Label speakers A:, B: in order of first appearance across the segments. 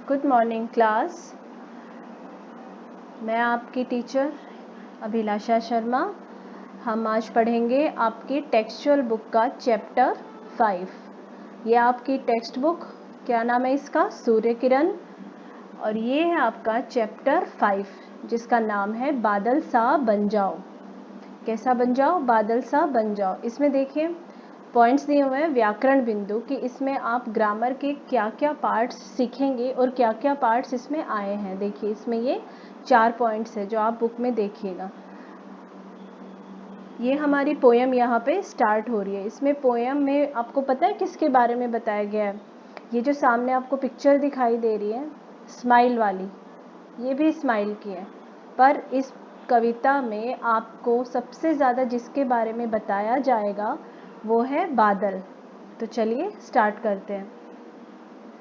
A: Good morning class. मैं आपकी teacher अभिलाषा शर्मा। हम आज पढ़ेंगे आपकी टेक्सचुअल बुक का चैप्टर 5। ये आपकी टेक्स्ट बुक, क्या नाम है इसका? सूर्य किरण। और ये है आपका चैप्टर 5 जिसका नाम है बादल सा बन जाओ। कैसा बन जाओ? बादल सा बन जाओ। इसमें देखिए पॉइंट्स दिए हुए हैं, व्याकरण बिंदु, कि इसमें आप ग्रामर के क्या क्या पार्ट्स सीखेंगे और क्या क्या पार्ट्स इसमें आए हैं। देखिए इसमें ये 4 पॉइंट्स है जो आप बुक में देखिएगा। ये हमारी पोयम यहाँ पे स्टार्ट हो रही है। इसमें पोयम में आपको पता है किसके बारे में बताया गया है? ये जो सामने आपको पिक्चर दिखाई दे रही है स्माइल वाली, ये भी स्माइल की है। पर इस कविता में आपको सबसे ज़्यादा जिसके बारे में बताया जाएगा वो है बादल। तो चलिए स्टार्ट करते हैं।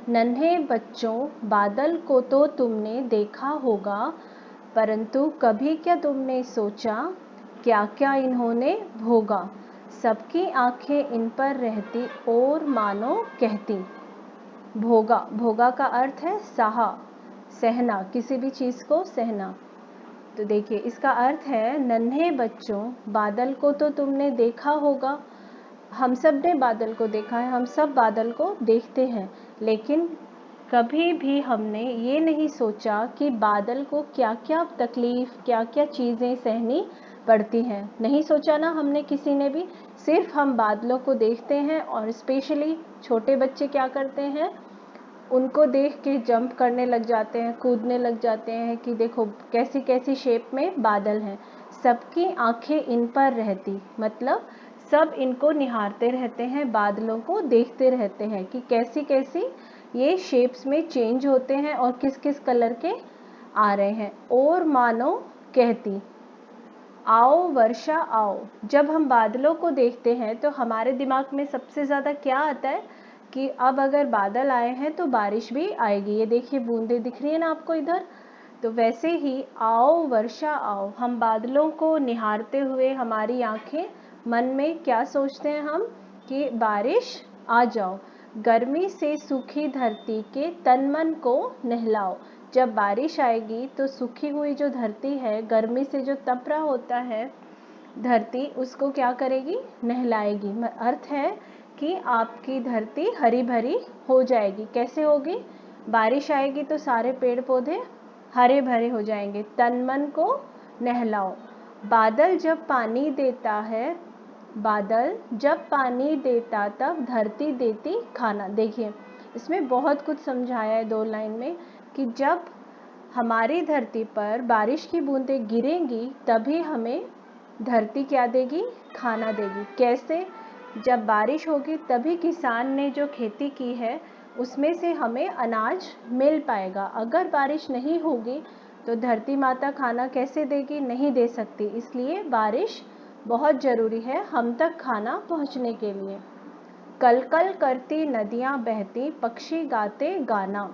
A: नन्हे बच्चों, बादल को तो तुमने देखा होगा, परंतु कभी क्या तुमने सोचा क्या क्या इन्होंने भोगा। सबकी आंखें इन पर रहती और मानो कहती। भोगा, भोगा का अर्थ है सहा, सहना, किसी भी चीज़ को सहना। तो देखिए इसका अर्थ है नन्हे बच्चों, बादल को तो तुमने देखा होगा। हम सब ने बादल को देखा है, हम सब बादल को देखते हैं, लेकिन कभी भी हमने ये नहीं सोचा कि बादल को क्या क्या तकलीफ़, क्या क्या चीज़ें सहनी पड़ती हैं। नहीं सोचा ना हमने किसी ने भी। सिर्फ हम बादलों को देखते हैं और स्पेशली छोटे बच्चे क्या करते हैं, उनको देख के जंप करने लग जाते हैं, कूदने लग जाते हैं कि देखो कैसी कैसी शेप में बादल हैं। सबकी आंखें इन पर रहती, मतलब सब इनको निहारते रहते हैं, बादलों को देखते रहते हैं कि कैसी कैसी ये शेप्स में चेंज होते हैं और किस किस कलर के आ रहे हैं। और मानो कहती, आओ वर्षा आओ। जब हम बादलों को देखते हैं तो हमारे दिमाग में सबसे ज़्यादा क्या आता है कि अब अगर बादल आए हैं तो बारिश भी आएगी। ये देखिए बूंदें दिख रही है ना आपको इधर। तो वैसे ही आओ वर्षा आओ, हम बादलों को निहारते हुए हमारी आंखें मन में क्या सोचते हैं हम कि बारिश आ जाओ। गर्मी से सूखी धरती के तन मन को नहलाओ। जब बारिश आएगी तो सूखी हुई जो धरती है, गर्मी से जो तप रहा होता है धरती, उसको क्या करेगी? नहलाएगी। अर्थ है कि आपकी धरती हरी भरी हो जाएगी। कैसे होगी? बारिश आएगी तो सारे पेड़ पौधे हरे भरे हो जाएंगे। तन मन को नहलाओ। बादल जब पानी देता है, बादल जब पानी देता तब धरती देती खाना। देखिए इसमें बहुत कुछ समझाया है 2 लाइन में कि जब हमारी धरती पर बारिश की बूंदें गिरेंगी तभी हमें धरती क्या देगी? खाना देगी। कैसे? जब बारिश होगी तभी किसान ने जो खेती की है उसमें से हमें अनाज मिल पाएगा। अगर बारिश नहीं होगी तो धरती माता खाना कैसे देगी? नहीं दे सकती। इसलिए बारिश बहुत ज़रूरी है हम तक खाना पहुंचने के लिए। कल कल करती नदियां बहती, पक्षी गाते गाना।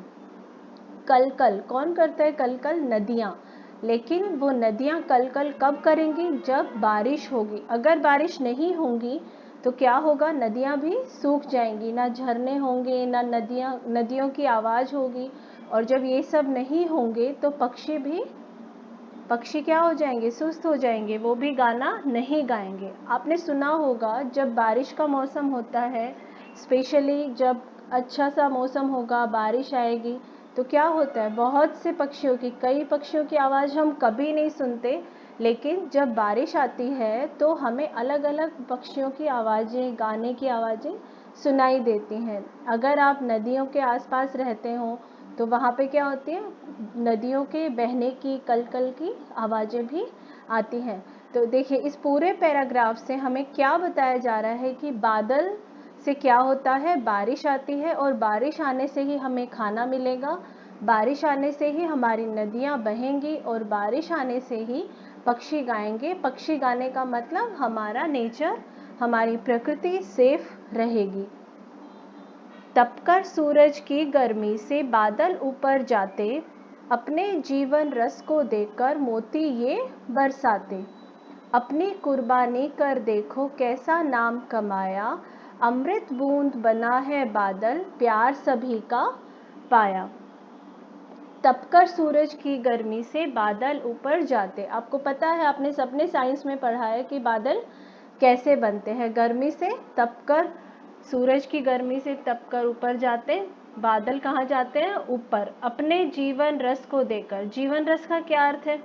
A: कल कल कौन करता है? कल कल नदियाँ। लेकिन वो नदियाँ कल कल कब करेंगी? जब बारिश होगी। अगर बारिश नहीं होगी तो क्या होगा? नदियाँ भी सूख जाएंगी, ना झरने होंगे, ना नदियों की आवाज़ होगी। और जब ये सब नहीं होंगे तो पक्षी क्या हो जाएंगे? सुस्त हो जाएंगे, वो भी गाना नहीं गाएंगे। आपने सुना होगा जब बारिश का मौसम होता है, स्पेशली जब अच्छा सा मौसम होगा, बारिश आएगी तो क्या होता है, बहुत से पक्षियों की, कई पक्षियों की आवाज़ हम कभी नहीं सुनते, लेकिन जब बारिश आती है तो हमें अलग अलग पक्षियों की आवाज़ें, गाने की आवाज़ें सुनाई देती हैं। अगर आप नदियों के आसपास रहते हो तो वहाँ पे क्या होती है, नदियों के बहने की, कल कल की आवाज़ें भी आती हैं। तो देखिए इस पूरे पैराग्राफ से हमें क्या बताया जा रहा है कि बादल से क्या होता है? बारिश आती है और बारिश आने से ही हमें खाना मिलेगा, बारिश आने से ही हमारी नदियाँ बहेंगी और बारिश आने से ही पक्षी गाएंगे। पक्षी गाने का मतलब हमारा नेचर, हमारी प्रकृति सेफ रहेगी। तपकर सूरज की गर्मी से बादल ऊपर जाते, अपने जीवन रस को देकर मोती ये बरसाते। अपनी कुर्बानी कर देखो कैसा नाम कमाया, अमृत बूंद बना है बादल, प्यार सभी का पाया। तपकर सूरज की गर्मी से बादल ऊपर जाते। आपको पता है, आपने सबने साइंस में पढ़ा है कि बादल कैसे बनते हैं, गर्मी से तपकर, सूरज की गर्मी से तपकर ऊपर जाते। बादल कहाँ जाते हैं? ऊपर, अपने जीवन रस को देकर। जीवन रस का क्या अर्थ है?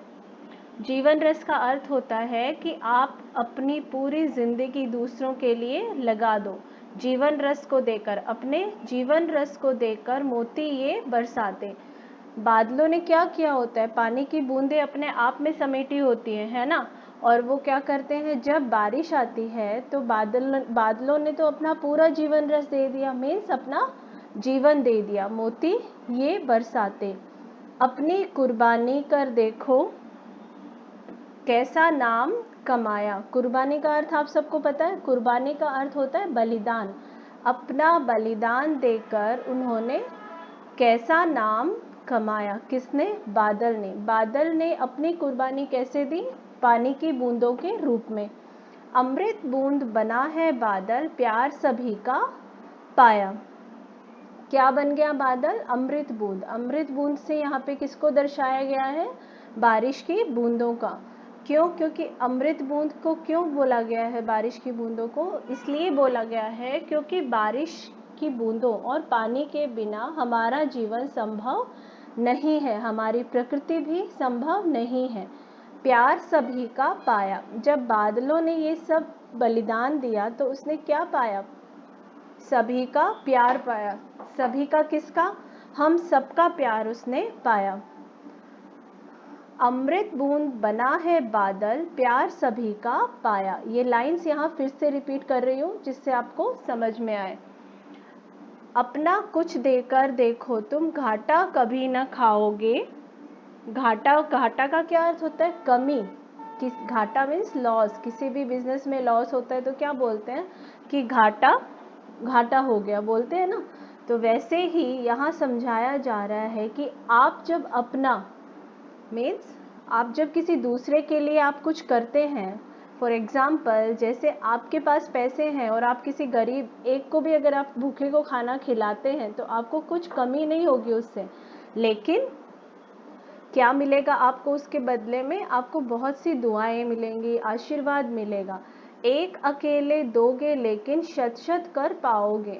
A: जीवन रस का अर्थ होता है कि आप अपनी पूरी जिंदगी दूसरों के लिए लगा दो। जीवन रस को देकर, अपने जीवन रस को देकर मोती ये बरसाते। बादलों ने क्या किया होता है? पानी की बूंदें अपने आप में समेटी होती हैं, है ना, और वो क्या करते हैं, जब बारिश आती है तो बादलों ने तो अपना पूरा जीवन रस दे दिया, मीन्स अपना जीवन दे दिया। मोती ये बरसाते, अपनी कुर्बानी कर देखो कैसा नाम कमाया। कुर्बानी का अर्थ आप सबको पता है, कुर्बानी का अर्थ होता है बलिदान। अपना बलिदान देकर उन्होंने कैसा नाम कमाया। किसने? बादल ने। बादल ने अपनी कुर्बानी कैसे दी? पानी की बूंदों के रूप में। अमृत बूंद बना है बादल, प्यार सभी का पाया। क्या बन गया बादल? अमृत बूंद। अमृत बूंद से यहाँ पे किसको दर्शाया गया है? बारिश की बूंदों का। क्यों? क्योंकि अमृत बूंद को क्यों बोला गया है बारिश की बूंदों को? इसलिए बोला गया है क्योंकि बारिश की बूंदों और पानी के बिना हमारा जीवन संभव नहीं है, हमारी प्रकृति भी संभव नहीं है। प्यार सभी का पाया। जब बादलों ने ये सब बलिदान दिया तो उसने क्या पाया? सभी का प्यार पाया। सभी का किसका? हम सबका प्यार उसने पाया। अमृत बूंद बना है बादल, प्यार सभी का पाया। ये लाइंस यहाँ फिर से रिपीट कर रही हूँ जिससे आपको समझ में आए। अपना कुछ देकर देखो तुम, घाटा कभी न खाओगे। घाटा, घाटा का क्या अर्थ होता है? कमी। किस, घाटा मीन्स लॉस। किसी भी बिजनेस में लॉस होता है तो क्या बोलते हैं कि घाटा, घाटा हो गया, बोलते हैं ना। तो वैसे ही यहाँ समझाया जा रहा है कि आप जब अपना मीन्स आप जब किसी दूसरे के लिए आप कुछ करते हैं, फॉर एग्जाम्पल जैसे आपके पास पैसे हैं और आप किसी गरीब एक को भी अगर आप भूखे को खाना खिलाते हैं तो आपको कुछ कमी नहीं होगी उससे, लेकिन क्या मिलेगा आपको उसके बदले में? आपको बहुत सी दुआएं मिलेंगी, आशीर्वाद मिलेगा। एक अकेले दोगे लेकिन शत शत कर पाओगे।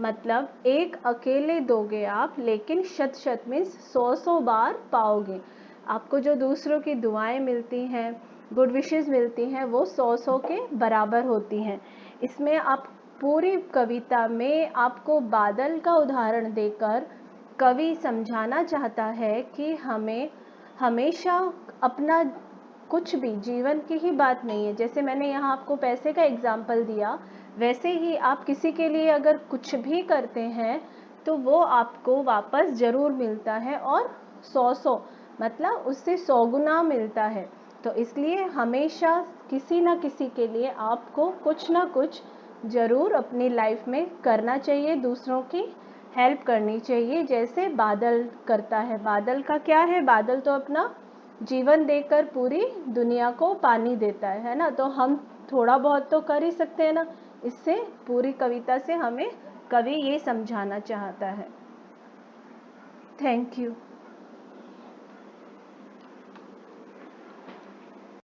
A: मतलब एक अकेले दोगे आप, लेकिन शत शत मीन्स 100 बार पाओगे। आपको जो दूसरों की दुआएं मिलती हैं, गुड विशेस मिलती हैं, वो 100 के बराबर होती हैं। इसमें आप पूरी कविता में आपको बादल का उदाहरण देकर कवि समझाना चाहता है कि हमें हमेशा अपना कुछ भी, जीवन की ही बात नहीं है, जैसे मैंने यहाँ आपको पैसे का एग्जाम्पल दिया, वैसे ही आप किसी के लिए अगर कुछ भी करते हैं तो वो आपको वापस जरूर मिलता है, और 100 मतलब उससे 100 गुना मिलता है। तो इसलिए हमेशा किसी ना किसी के लिए आपको कुछ ना कुछ जरूर अपनी लाइफ में करना चाहिए, दूसरों की हेल्प करनी चाहिए, जैसे बादल करता है। बादल का क्या है? बादल तो अपना जीवन देकर पूरी दुनिया को पानी देता है ना। तो हम थोड़ा बहुत तो कर ही सकते हैं ना। इससे पूरी कविता से हमें कवि ये समझाना चाहता है। Thank you.